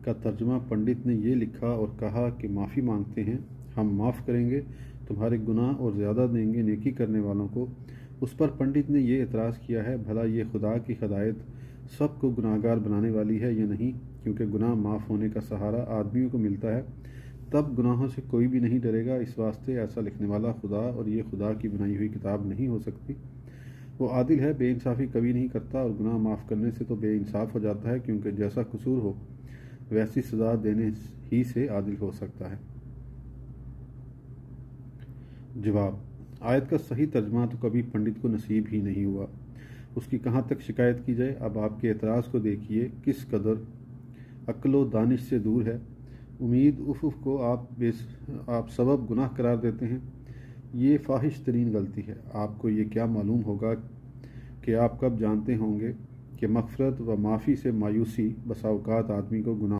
का तर्जुमा पंडित ने ये लिखा और कहा कि माफ़ी मांगते हैं, हम माफ़ करेंगे तुम्हारे गुनाह और ज़्यादा देंगे नेकी करने वालों को। उस पर पंडित ने ये एतराज़ किया है, भला ये खुदा की हदायत सबको गुनाहगार बनाने वाली है या नहीं, क्योंकि गुनाह माफ़ होने का सहारा आदमियों को मिलता है, तब गुनाहों से कोई भी नहीं डरेगा। इस वास्ते ऐसा लिखने वाला खुदा और ये खुदा की बनाई हुई किताब नहीं हो सकती। वो आदिल है, बेइंसाफ़ी कभी नहीं करता, और गुनाह माफ़ करने से तो बेइंसाफ़ हो जाता है, क्योंकि जैसा कसूर हो वैसी सज़ा देने ही से आदिल हो सकता है। जवाब: आयत का सही तर्जमा तो कभी पंडित को नसीब ही नहीं हुआ। उसकी कहाँ तक शिकायत की जाए। अब आपके एतराज़ को देखिए किस कदर अक्ल व दानिश से दूर है। उम्मीद उफ़ को आप सबब गुनाह करार देते हैं। ये फाहिश तरीन गलती है। आपको ये क्या मालूम होगा कि आप कब जानते होंगे कि मग़फ़िरत व माफ़ी से मायूसी बसा औक़ात आदमी को गुनाह